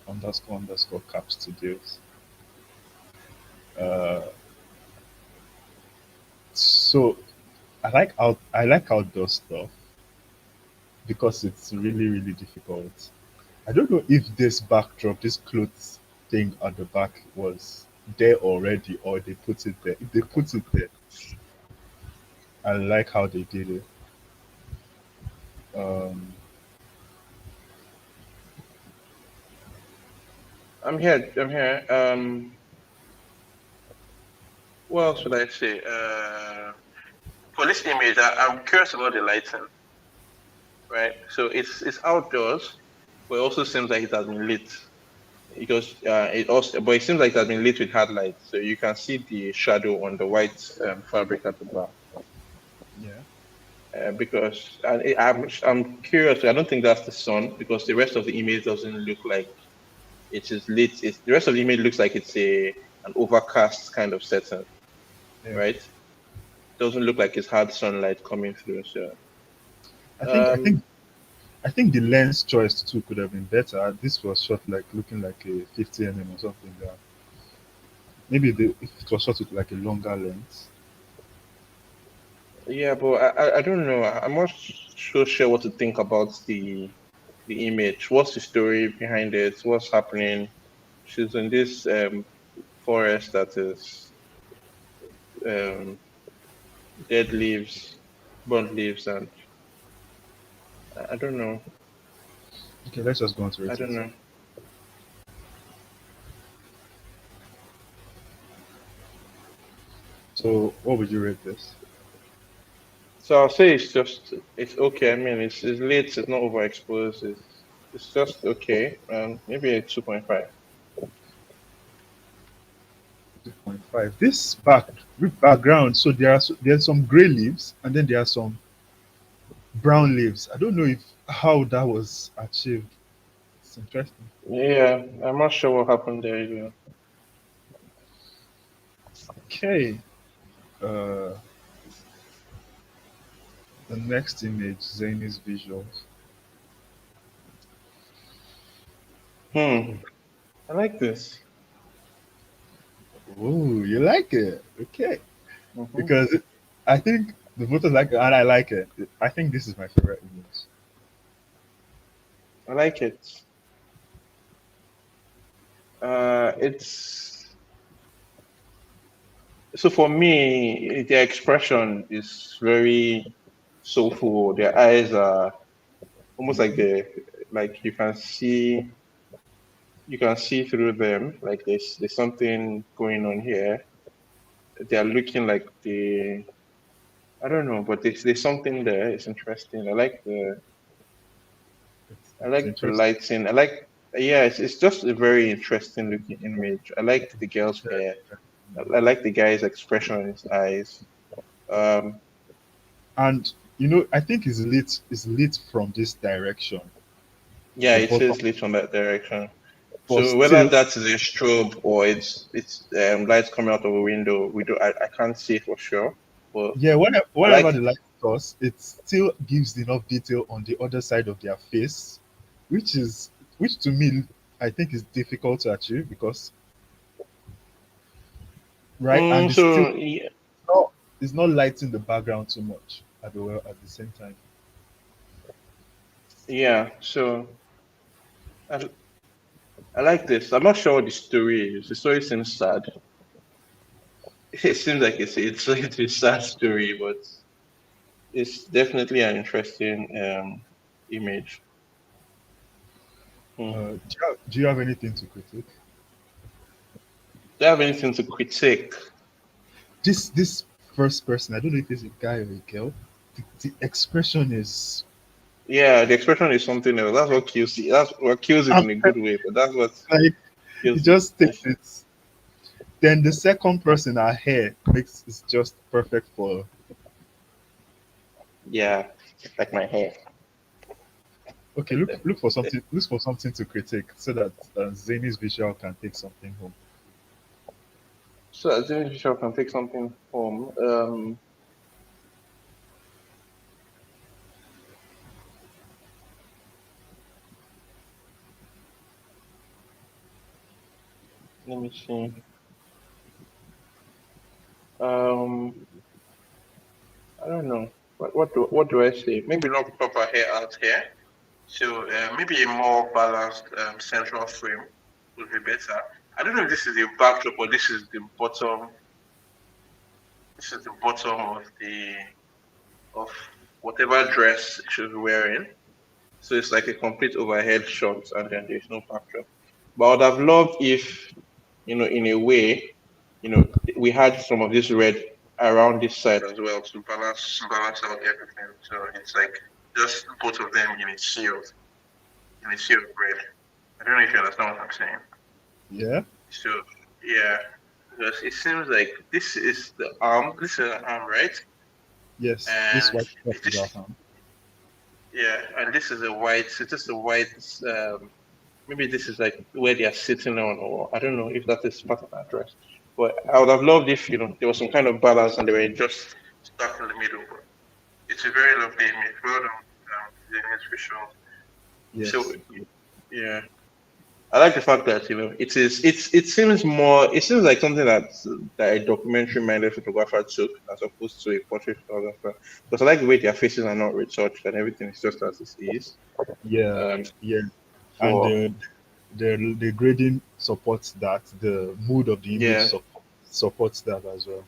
Underscore caps studios. Uh, so I like outdoor stuff because it's really difficult. I don't know if this backdrop, this clothes thing at the back was there already or they put it there. If they put it there, I like how they did it. Um, I'm here. I'm here. What else should I say? For this image, I'm curious about the lighting, right? So it's outdoors, but it also seems like it has been lit because but it seems like it has been lit with hard light, so you can see the shadow on the white fabric at the back. yeah. Because I'm curious. I don't think that's the sun because the rest of the image doesn't look like it is lit. The rest of the image looks like it's an overcast kind of setting, Yeah. right? Doesn't look like it's hard sunlight coming through. So I think I think um, I think the lens choice too could have been better. This was shot like looking like a 50 mm or something. There, maybe if it was shot with like a longer lens. yeah, but I don't know. I'm not so sure what to think about the image. What's the story behind it? What's happening? She's in this forest that is um, dead leaves, burnt leaves, and I don't know. Okay, let's just go on to I rate don't it. know. So, what would you rate this? So I'll say it's okay. I mean, it's lit. It's not overexposed. It's just okay. Maybe a 2.5. 2.5. This background. So there's some gray leaves and then there are some brown leaves. I don't know if how that was achieved. It's interesting. Yeah, I'm not sure what happened there. Either. Okay. Uh, the next image, Zany's visuals. I like this. Oh, you like it? Okay. Hmm. Because I think the voters like it and I like it. I think this is my favorite image. I like it. It's so for me, their expression is very soulful. Their eyes are almost like like you can see through them. Like there's something going on here. They are looking like I don't know, but there's something there. It's interesting. I It's like the interesting. lighting. Yeah, it's just a very interesting looking image. I like the girl's hair. I like the guy's expression in his eyes. Um, And I think it's lit from this direction, yeah, the it bottom, is lit on that direction. but So whether still, that is a strobe or it's lights coming out of a window, I can't say for sure. But yeah, I whatever like the light does, it still gives enough detail on the other side of their face, which is which to me I think is difficult to achieve because right, and it's still so yeah, not it's not lighting the background too much at the same time. yeah. So I, I like this. I'm not sure what the story is. The story seems sad. It seems like it's a sad story, but it's definitely an interesting image. Hmm. Do you have anything to critique? Do you have anything to critique? This first person, I don't know if it's a guy or a girl. The expression is Yeah, the expression is something else. That's what kills it. That's what kills it I'm in a good way, but that's what like it kills it. just takes it. Then the second person, her hair makes is just perfect for. Yeah, like my hair. Okay, look for something to critique so that Zani's visual can take something home. So I think Bishop can take something home. Let me see. Um, I don't know. What do I say? Maybe not proper hair out here. So maybe a more balanced central frame would be better. I don't know if this is the backdrop or this is the bottom. This is the bottom of whatever dress she's wearing. So it's like a complete overhead shot, and then there's no backdrop. But I would have loved if, in a way, we had some of this red around this side as well to balance out everything. So it's like just both of them in a sea of red. I don't know if you understand what I'm saying. Yeah. So yeah, because it seems like this is the arm. This is an arm, right? Yes. This And white stuff is our this, hand. yeah, and this is a white. It's just a white. Maybe this is like where they are sitting on, or I don't know if that is part of the address. But I would have loved if there was some kind of balance and they were just stuck in the middle. But it's a very lovely image. Well done, Dennis Visual. So Yes. yeah, I like the fact that it seems like something that a documentary minded photographer took as opposed to a portrait photographer. Because I like the way their faces are not retouched and everything is just as it is. Yeah. Um, Yeah. And for the grading supports that. The mood of the image yeah. supports that as well.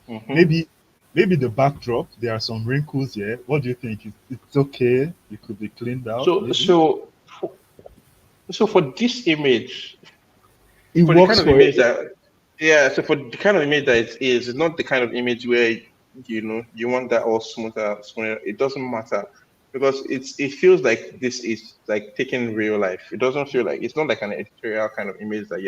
Hmm. Maybe maybe the backdrop, there are some wrinkles here. What do you think? It's okay. It could be cleaned out, So maybe. so for, so for this image, It for the kind works of for image it. that yeah, so for the kind of image that it is, it's not the kind of image where you want that all smoother. It doesn't matter because it feels like this is like taking real life. It doesn't feel like it's not like an editorial kind of image that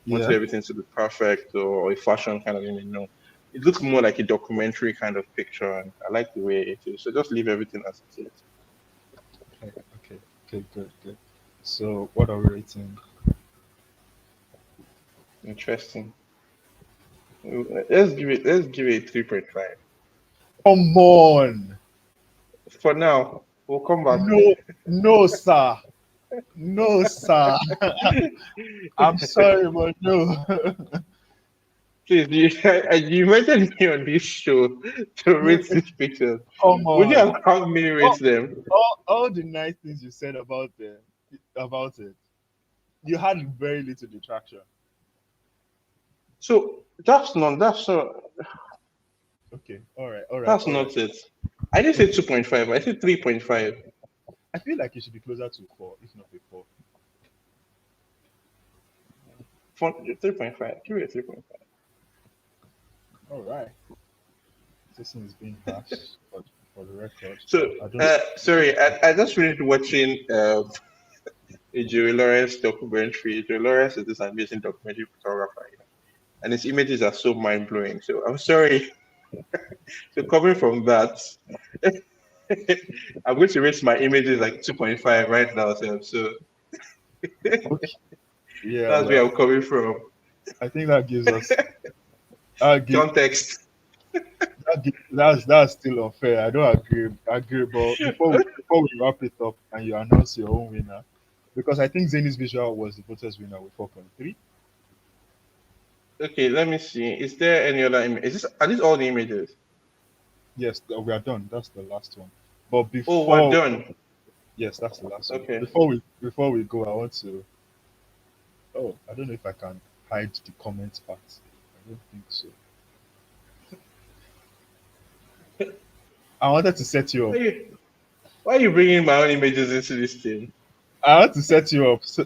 wanted Yeah. everything to be perfect or a fashion kind of image. No, it looks more like a documentary kind of picture, and I like the way it is. So just leave everything as it is. Okay. Okay. Okay. Good. Good. So what are we rating? Interesting. Let's give it 3.5. Come on. For now, we'll come back. No. No, sir. No, sir. I'm sorry, but no. Please, you invited me on this show to rate these pictures. Come Would you on. allow me to rate All, them? all the nice things you said about it, you had very little detraction. So Okay. All right. All right. that's All right. not it. I didn't say Okay. 2.5. I said 3.5. I feel like it should be closer to 4, if not a 4. 3.5. Give it a 3.5. All right. This is being harsh, but for the record, So, I don't. sorry, I just finished watching a Jerry Lawrence documentary. Jerry Lawrence is this amazing documentary photographer, and his images are so mind blowing. So I'm sorry. So coming from that, I'm going to rate my images like 2.5 right now. So Okay. Yeah, that's where well, I'm coming from. I think that gives us. That give, Context. that's still unfair. I don't agree. But before we wrap it up and you announce your own winner, because I think Zenith Visual was the voters winner with 4.3. Okay, let me see. Is there any other image? Are these all the images? Yes, we are done. That's the last one. But Oh, we're before, done. yes, that's the last one. Okay. Before we go, I want to. Oh, I don't know if I can hide the comments part. I don't think so. I wanted to set you Why up. you, why are you bringing my own images into this thing? I want to set you up. So,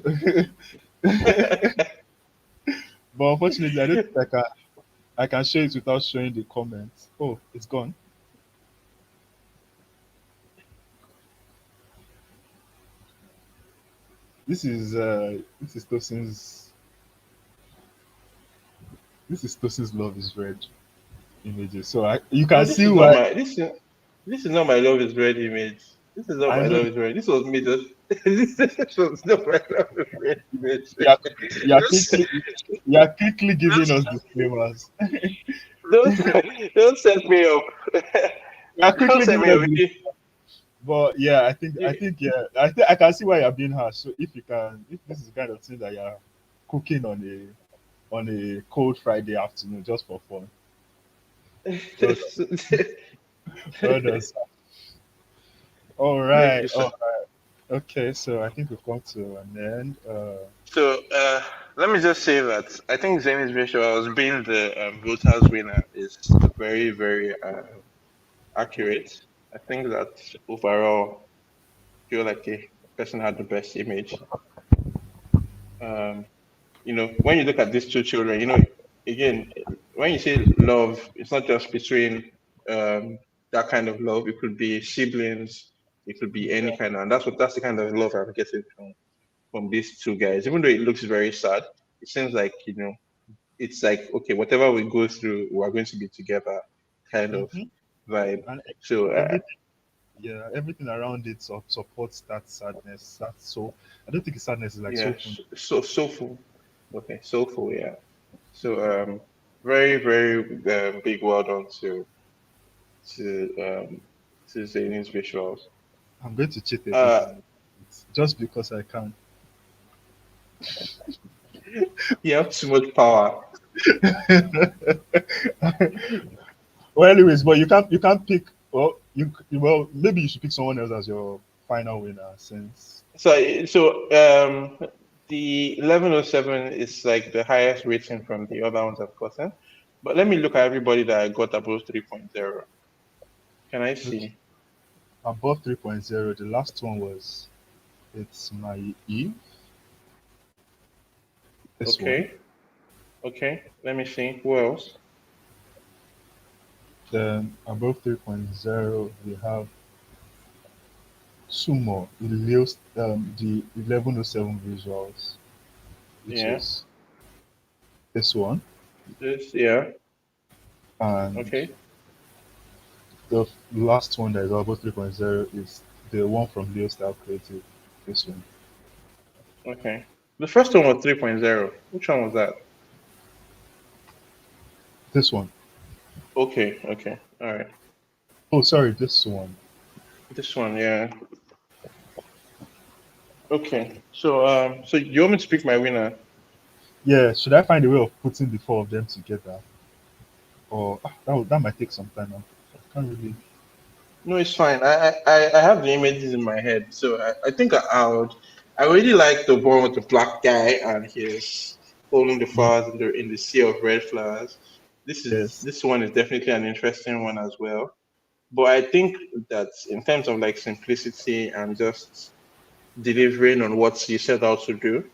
but unfortunately, I don't think I can show it without showing the comments. Oh, it's gone. This is Tosin's love is red images. So you No, can see why this is not my love is red image. This is not I my know love is red. This was me just this was not my love is red image. you are, you are Just, quickly you are quickly giving us disclaimers. don't don't set me up. You are Don't quickly set giving me us up. but yeah, I You- think yeah, I can see why you're being harsh. So if this is the kind of thing that you're cooking on a cold Friday afternoon just for fun, well well done, sir. All Thank you, right, sir. okay. So I think we've come to an end. So let me just say that I think Zenith Visuals being the voters winner is very, very accurate. I think that overall, feel like a person had the best image. Um, when you look at these two children, again, when you say love, it's not just between that kind of love. It could be siblings, it could be any Yeah. kind of, and that's the kind of love I'm getting from these two guys. Even though it looks very sad, it seems like it's like okay, whatever we go through, we're going to be together, kind of hmm vibe. And So everything, yeah, everything around it supports that sadness. That's so. I don't think it's sadness. It's like yeah, soulful. soulful. Okay, soulful. Yeah. So very very big well done to um to Zayn's visuals. I'm going to cheat a bit Uh, on it just because I can. you have too much power. Well, anyways, but you can't pick. Well, maybe you should pick someone else as your final winner since. So the 1107 is like the highest rating from the other ones I've gotten. But let me look at everybody that I got above 3.0. Can I Okay, see? above 3.0, the last one was it's my Eve. This one. Okay. Okay. Let me see. Who else? Then above 3.0, we have two more. The 1107 visuals, which Yeah. is this one, This, yeah. and Okay. the last one that is above 3.0 is the one from Leo Style Creative. This one. Okay. The first one was 3.0. Which one was that? This one. Okay. Okay. All right. Oh, sorry, this one. This one, yeah. Okay. So you want me to pick my winner? Yeah, should I find a way of putting the four of them together? Or that might take some time. I can't really. No, it's fine. I have the images in my head, so I think I would. I really like the one with the black guy and he's holding the Yeah, flowers in the sea of red flowers. yes. This one is definitely an interesting one as well. But I think that in terms of like simplicity and just delivering on what you set out to do,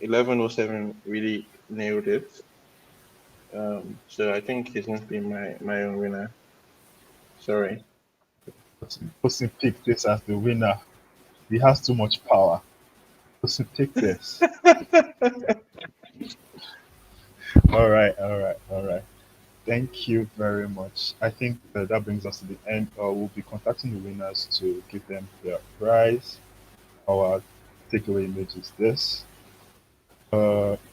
1107 really nailed it. So I think he's going to be my own winner. Sorry. Tosin picked this as the winner. He has too much power. Tosin, take this. All right, all right, all right. Thank you very much. I think that brings us to the end. We'll be contacting the winners to give them their prize. Our takeaway image is this.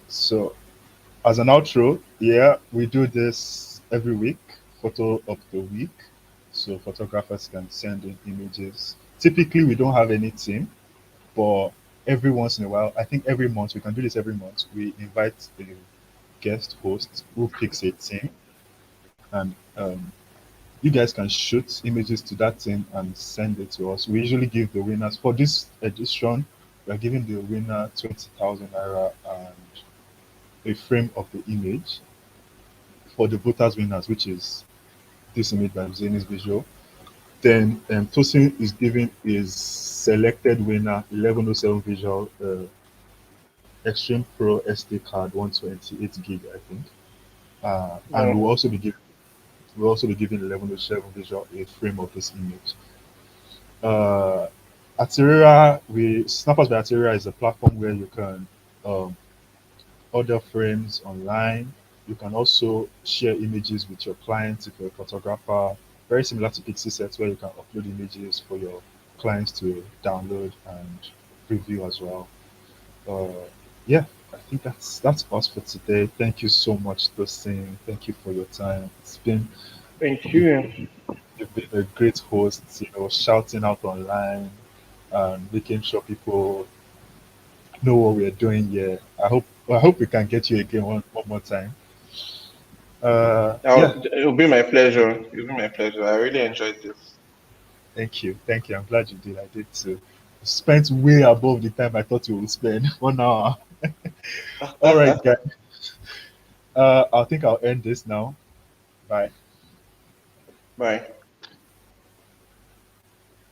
So, as an outro, yeah, we do this every week, photo of the week. So, photographers can send in images. Typically, we don't have any team, but every once in a while, I think every month, we can do this every month. We invite a guest host who picks a team, and you guys can shoot images to that team and send it to us. We usually give the winners for this edition. We are giving the winner 20,000 naira and a frame of the image for the voters winners, which is this image by Zenis Visual. Then Tosin is giving his selected winner 1107 Visual Extreme Pro SD card 128 gig, I think. And Yeah. we'll also be giving 1107 Visual a frame of this image. Uh, Arteria, Snappers by Arteria is a platform where you can um, order frames online. You can also share images with your clients if you're a photographer. Very similar to Pixie where you can upload images for your clients to download and review as well. Uh, yeah, I think that's us for today. Thank you so much, Tosin. Thank you for your time. Thank You've you. you've been a great host. Shouting out online and making sure people know what we're doing here. I hope we can get you again one more time. Yeah, It'll be my pleasure. It'll be my pleasure. I really enjoyed this. thank you. I'm glad you did. I did too. Spent way above the time I thought we would spend 1 hour. All right, guys. I think I'll end this now. Bye. Bye.